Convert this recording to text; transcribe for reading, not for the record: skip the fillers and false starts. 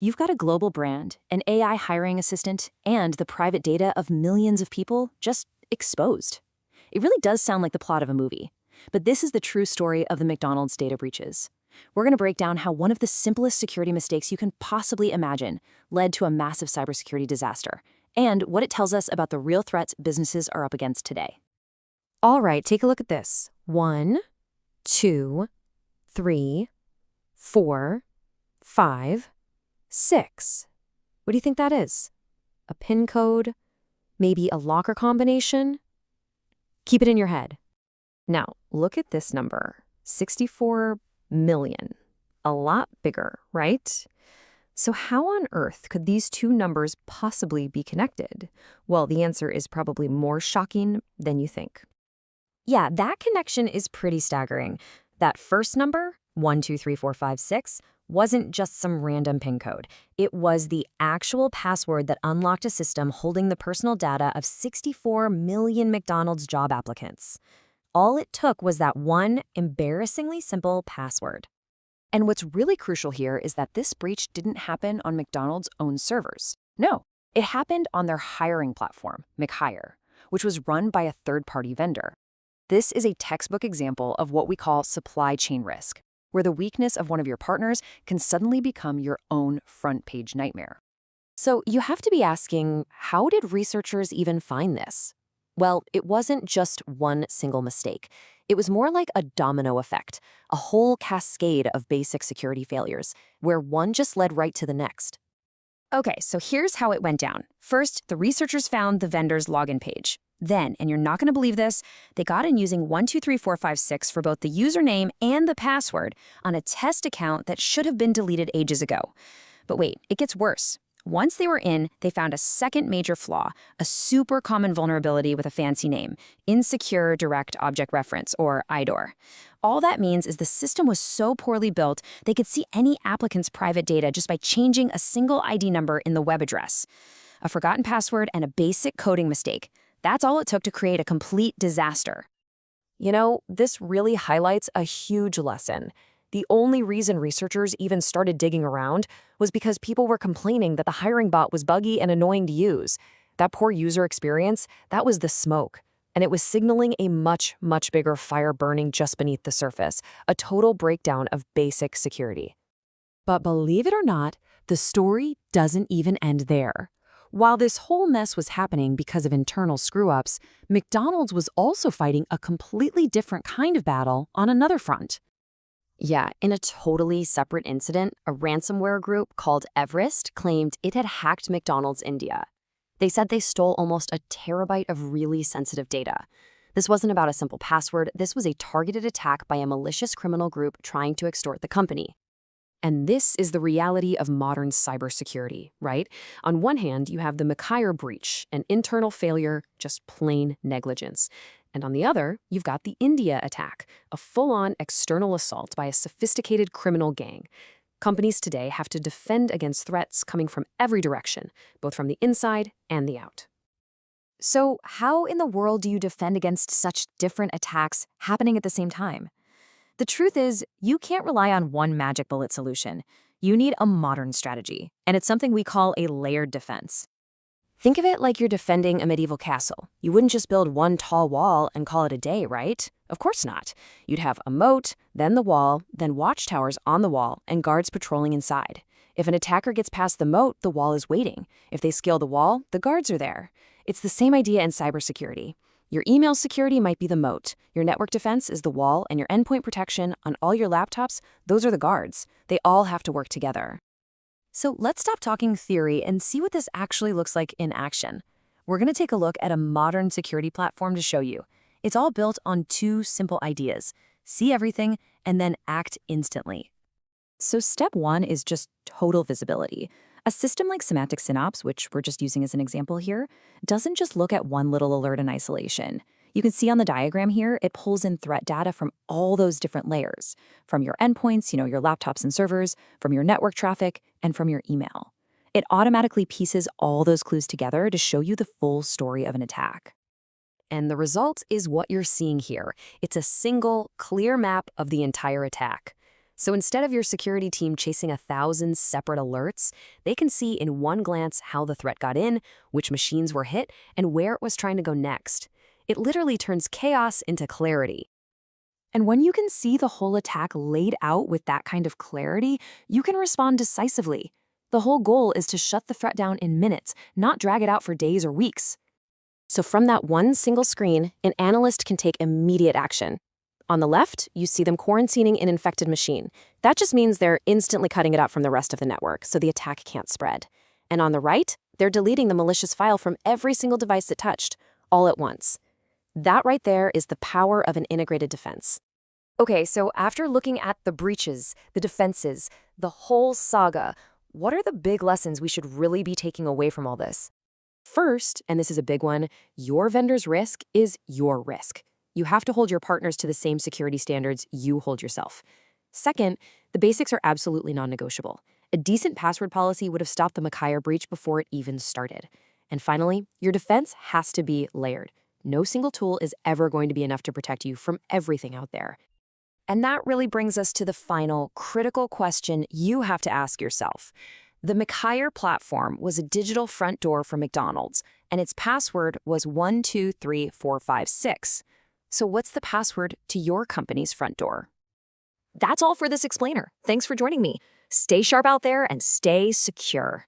You've got a global brand, an AI hiring assistant, and the private data of millions of people just exposed. It really does sound like the plot of a movie. But this is the true story of the McDonald's data breaches. We're going to break down how one of the simplest security mistakes you can possibly imagine led to a massive cybersecurity disaster, and what it tells us about the real threats businesses are up against today. All right, take a look at this. 1, 2, 3, 4, 5, 6. What do you think that is? A PIN code? Maybe a locker combination? Keep it in your head. Now, look at this number, 64 million. A lot bigger, right? So how on earth could these two numbers possibly be connected? Well, the answer is probably more shocking than you think. Yeah, that connection is pretty staggering. That first number, 1, 2, 3, 4, 5, 6, wasn't just some random PIN code. It was the actual password that unlocked a system holding the personal data of 64 million McDonald's job applicants. All it took was that one embarrassingly simple password. And what's really crucial here is that this breach didn't happen on McDonald's own servers. No, it happened on their hiring platform, McHire, which was run by a third-party vendor. This is a textbook example of what we call supply chain risk, where the weakness of one of your partners can suddenly become your own front-page nightmare. So you have to be asking, how did researchers even find this? Well, it wasn't just one single mistake. It was more like a domino effect, a whole cascade of basic security failures, where one just led right to the next. Okay, so here's how it went down. First, the researchers found the vendor's login page. Then, and you're not going to believe this, they got in using 123456 for both the username and the password on a test account that should have been deleted ages ago. But wait, it gets worse. Once they were in, they found a second major flaw, a super common vulnerability with a fancy name, Insecure Direct Object Reference, or IDOR. All that means is the system was so poorly built, they could see any applicant's private data just by changing a single ID number in the web address. A forgotten password and a basic coding mistake. That's all it took to create a complete disaster. You know, this really highlights a huge lesson. The only reason researchers even started digging around was because people were complaining that the hiring bot was buggy and annoying to use. That poor user experience, that was the smoke. And it was signaling a much, much bigger fire burning just beneath the surface, a total breakdown of basic security. But believe it or not, the story doesn't even end there. While this whole mess was happening because of internal screw-ups, McDonald's was also fighting a completely different kind of battle on another front. Yeah, in a totally separate incident, a ransomware group called Everest claimed it had hacked McDonald's India. They said they stole almost a terabyte of really sensitive data. This wasn't about a simple password, this was a targeted attack by a malicious criminal group trying to extort the company. And this is the reality of modern cybersecurity, right? On one hand, you have the McHire breach, an internal failure, just plain negligence. And on the other, you've got the India attack, a full-on external assault by a sophisticated criminal gang. Companies today have to defend against threats coming from every direction, both from the inside and the out. So how in the world do you defend against such different attacks happening at the same time? The truth is, you can't rely on one magic bullet solution. You need a modern strategy, and it's something we call a layered defense. Think of it like you're defending a medieval castle. You wouldn't just build one tall wall and call it a day, right? Of course not. You'd have a moat, then the wall, then watchtowers on the wall, and guards patrolling inside. If an attacker gets past the moat, the wall is waiting. If they scale the wall, the guards are there. It's the same idea in cybersecurity. Your email security might be the moat. Your network defense is the wall, and your endpoint protection on all your laptops, those are the guards. They all have to work together. So let's stop talking theory and see what this actually looks like in action. We're going to take a look at a modern security platform to show you. It's all built on two simple ideas: see everything and then act instantly. So step one is just total visibility. A system like Semantic Synops, which we're just using as an example here, doesn't just look at one little alert in isolation. You can see on the diagram here, it pulls in threat data from all those different layers, from your endpoints, your laptops and servers, from your network traffic, and from your email. It automatically pieces all those clues together to show you the full story of an attack. And the result is what you're seeing here. It's a single, clear map of the entire attack. So instead of your security team chasing 1,000 separate alerts, they can see in one glance how the threat got in, which machines were hit, and where it was trying to go next. It literally turns chaos into clarity. And when you can see the whole attack laid out with that kind of clarity, you can respond decisively. The whole goal is to shut the threat down in minutes, not drag it out for days or weeks. So from that one single screen, an analyst can take immediate action. On the left, you see them quarantining an infected machine. That just means they're instantly cutting it out from the rest of the network, so the attack can't spread. And on the right, they're deleting the malicious file from every single device it touched, all at once. That right there is the power of an integrated defense. Okay, so after looking at the breaches, the defenses, the whole saga, what are the big lessons we should really be taking away from all this? First, and this is a big one, your vendor's risk is your risk. You have to hold your partners to the same security standards you hold yourself. Second, the basics are absolutely non-negotiable. A decent password policy would have stopped the McKire breach before it even started. And finally, your defense has to be layered. No single tool is ever going to be enough to protect you from everything out there. And that really brings us to the final, critical question you have to ask yourself. The McKire platform was a digital front door for McDonald's, and its password was 123456. So what's the password to your company's front door? That's all for this explainer. Thanks for joining me. Stay sharp out there and stay secure.